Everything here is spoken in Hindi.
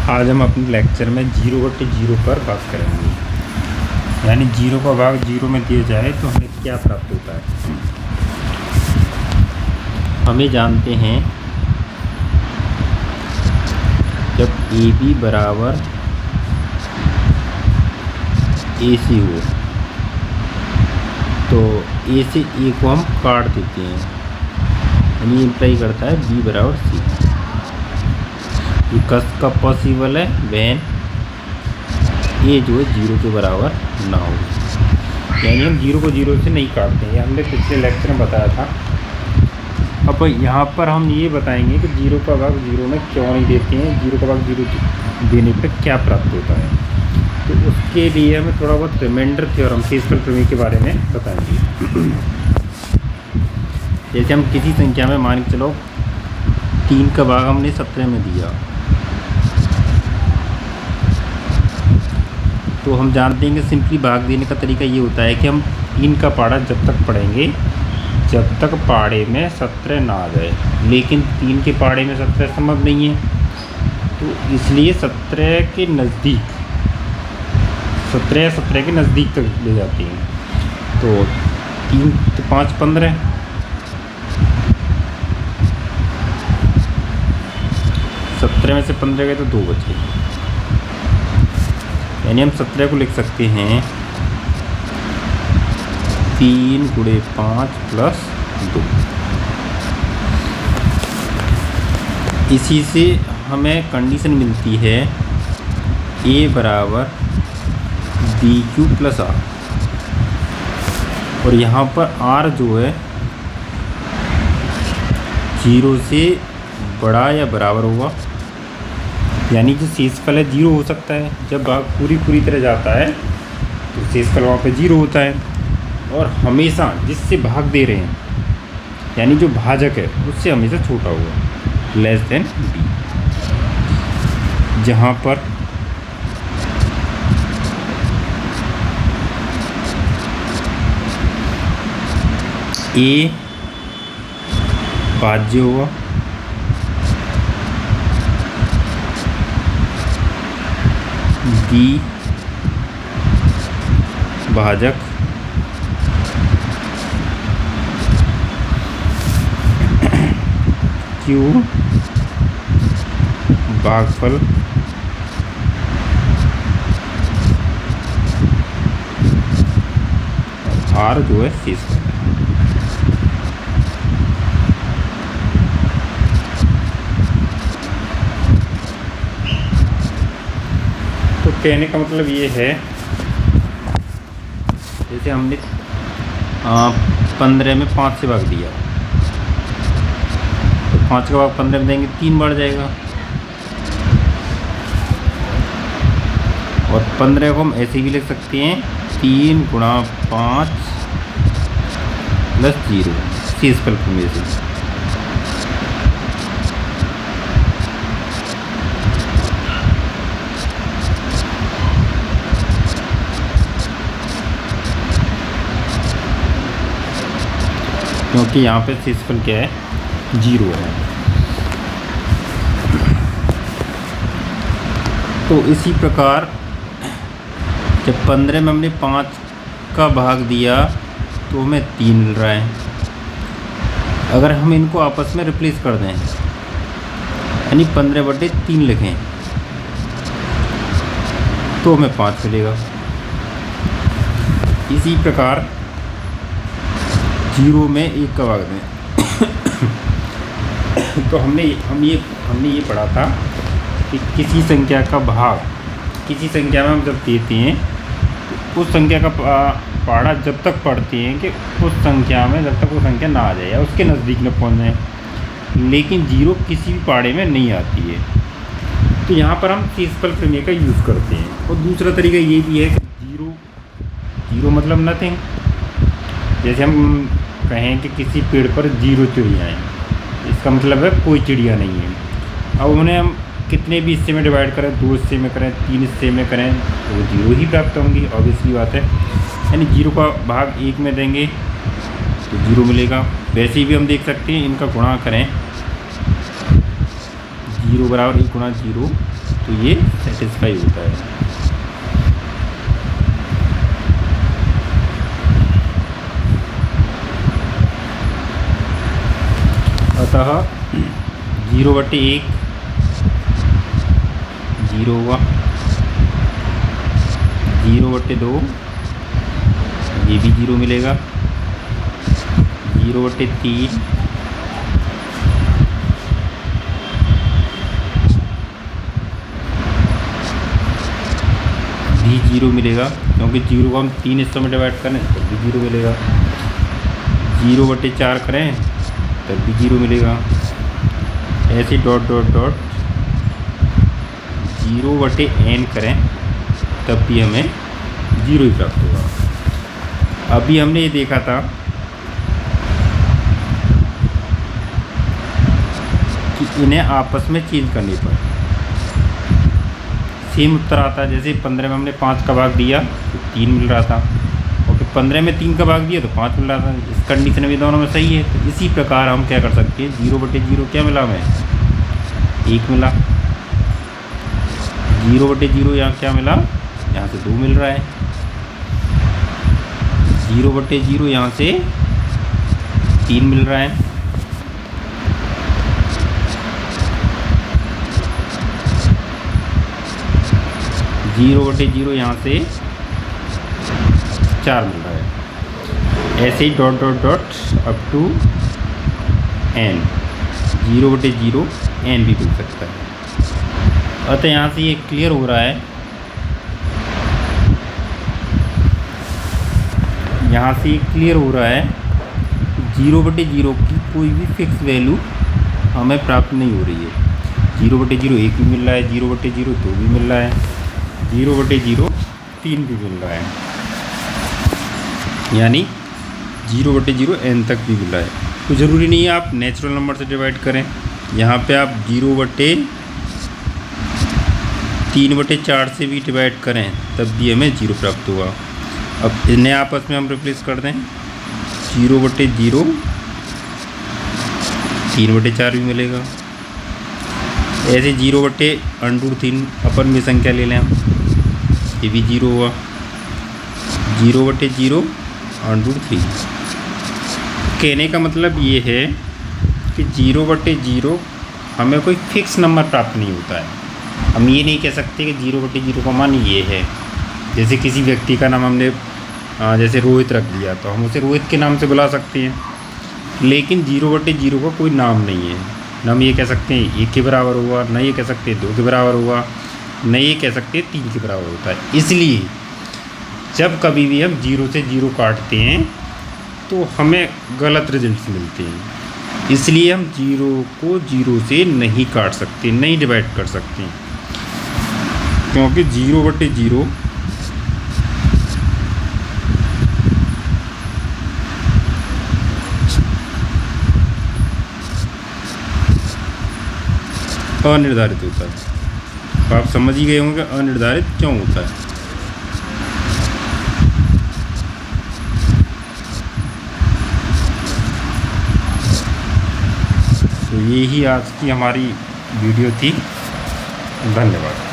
आज हम अपने लेक्चर में 0/0 पर बात करेंगे। यानी 0 का भाग 0 में दिया जाए तो हमें क्या प्राप्त होता है। हमें जानते हैं जब AB बराबर AC हो तो A से A को हम काट देते हैं, यानी इम्प्लाई करता है B बराबर C। ये कब पॉसिबल है? वैन ए जो है 0 के बराबर ना हो, यानी हम 0 को 0 से नहीं काटते हैं। हमने पिछले लेक्चर में बताया था। अब यहाँ पर हम ये बताएंगे कि 0 का भाग 0 में क्यों नहीं देते हैं, 0 का भाग 0 देने पर क्या प्राप्त होता है। तो उसके लिए हमें थोड़ा बहुत रिमाइंडर थ्योरम फिजिकल प्रमेय के बारे में बताएंगे। जैसे हम किसी संख्या में मान के चलो 3 का भाग हमने 17 में दिया, तो हम जानते हैं कि सिंपली भाग देने का तरीका ये होता है कि हम 3 का पाड़ा जब तक पढ़ेंगे जब तक पाड़े में 17 ना आ जाए, लेकिन 3 के पाड़े में 17 संभव नहीं है, तो इसलिए 17 के नज़दीक 17 के नज़दीक तक ले जाती हैं। तो 3 तो 5 15, 17 में से 15 गए तो 2 बचे, यानी हम 17 को लिख सकते हैं 3 × 5 + 2। इसी से हमें कंडीशन मिलती है A बराबर BQ + R, और यहाँ पर R जो है 0 से बड़ा या बराबर होगा, यानी जो शेषफल है 0 हो सकता है। जब भाग पूरी तरह जाता है तो शेषफल वहाँ पे 0 होता है, और हमेशा जिससे भाग दे रहे हैं यानी जो भाजक है उससे हमेशा छोटा होगा, लेस देन B। जहाँ पर A भाज्य होगा, B भाजक, Q भागफल, R जो है शेषफल। तो कहने का मतलब ये है, जैसे हमने 15 में 5 से भाग दिया, तो 5 का भाग 15 में देंगे 3 बढ़ जाएगा, और 15 को हम ऐसे भी लिख सकते हैं 3 × 5 + 0 शेषफल प्रमेय से। क्योंकि यहाँ पे शेषफल क्या है? 0 है। तो इसी प्रकार जब 15 में हमने 5 का भाग दिया तो हमें 3 मिल रहा है। अगर हम इनको आपस में रिप्लेस कर दें, यानी 15/3 लिखें, तो हमें 5 मिलेगा। इसी प्रकार 0 में 1 का भाग दें तो हमने ये पढ़ा था कि किसी संख्या का भाग किसी संख्या में हम जब देते हैं तो उस संख्या का पाड़ा जब तक पढ़ते हैं कि उस संख्या में जब तक वो संख्या ना आ जाए या उसके नज़दीक न पहुंच जाए, लेकिन 0 किसी भी पाड़े में नहीं आती है। तो यहाँ पर हम शेषफल प्रमेय का यूज़ करते हैं। और दूसरा तरीका ये भी है कि 0 मतलब नथिंग। जैसे हम कहें कि किसी पेड़ पर 0 चिड़िया हैं, इसका मतलब है कोई चिड़िया नहीं है। अब उन्हें हम कितने भी हिस्से में डिवाइड करें, 2 हिस्से में करें, 3 हिस्से में करें, तो वो 0 ही प्राप्त होंगी, ऑब्वियसली बात है। यानी 0 का भाग 1 में देंगे तो 0 मिलेगा। वैसे ही भी हम देख सकते हैं, इनका गुणा करें 0 बराबर 1 × 0 तो ये सेटिस्फाई होता है। अतः 0/1 0 हुआ, 0/2 ये भी 0 मिलेगा, 0/3 भी 0 मिलेगा, क्योंकि 0 को हम 3 हिस्सों में डिवाइड करें तब भी 0 मिलेगा, 0/4 करें तब भी 0 मिलेगा, ऐसे डॉट डॉट डॉट 0/n करें तब भी हमें 0 ही प्राप्त होगा। अभी हमने ये देखा था कि इन्हें आपस में चेंज करने पर सेम उत्तर आता है। जैसे 15 में हमने 5 का भाग दिया तो 3 मिल रहा था, और फिर 15 में 3 का भाग दिया तो 5 मिल रहा था। इस कंडीशन में दोनों में सही है। तो इसी प्रकार हम क्या कर सकते हैं, 0/0 क्या मिला हमें, 1 मिला, 0/0 यहाँ क्या मिला, यहाँ से 2 मिल रहा है, 0/0 यहाँ से 3 मिल रहा है, 0/0 यहाँ से 4 मिल रहा है। ऐसे ही dot dot dot up to n, 0/0 n भी मिल सकता है। अतः यहाँ से ये क्लियर हो रहा है, यहाँ से ये क्लियर हो रहा है कि 0/0 की कोई भी फिक्स वैल्यू हमें प्राप्त नहीं हो रही है। 0/0 1 भी मिल रहा है, 0/0 2 भी मिल रहा है, 0/0 3 भी मिल रहा है, यानी 0/0 n तक भी मिल रहा है। तो ज़रूरी नहीं है आप नेचुरल नंबर से डिवाइड करें। यहाँ पे आप 0/3/4 से भी डिवाइड करें तब भी हमें 0 प्राप्त होगा। अब इन्हें आपस में हम रिप्लेस कर दें, 0/0 3/4 भी मिलेगा, ऐसे 0/√3 अपन में संख्या ले लें हम, ये भी 0 हुआ, 0/0√3। कहने का मतलब ये है कि 0/0 हमें कोई फिक्स नंबर प्राप्त नहीं होता है। हम ये नहीं कह सकते कि 0/0 का मान ये है। जैसे किसी व्यक्ति का नाम हमने जैसे रोहित रख दिया तो हम उसे रोहित के नाम से बुला सकते हैं, लेकिन 0/0 का कोई नाम नहीं है। न हम ये कह सकते हैं 1 के बराबर हुआ, न ये कह सकते हैं 2 के बराबर हुआ, न ये कह सकते हैं 3 के बराबर होता है। इसलिए जब कभी भी हम 0 से 0 काटते हैं तो हमें गलत रिजल्ट्स मिलते हैं। इसलिए हम 0 को 0 से नहीं काट सकते, नहीं डिवाइड कर सकते, क्योंकि 0/0 अनिर्धारित होता है। तो आप समझ ही गए होंगे अनिर्धारित क्यों होता है। तो यही आज की हमारी वीडियो थी। धन्यवाद।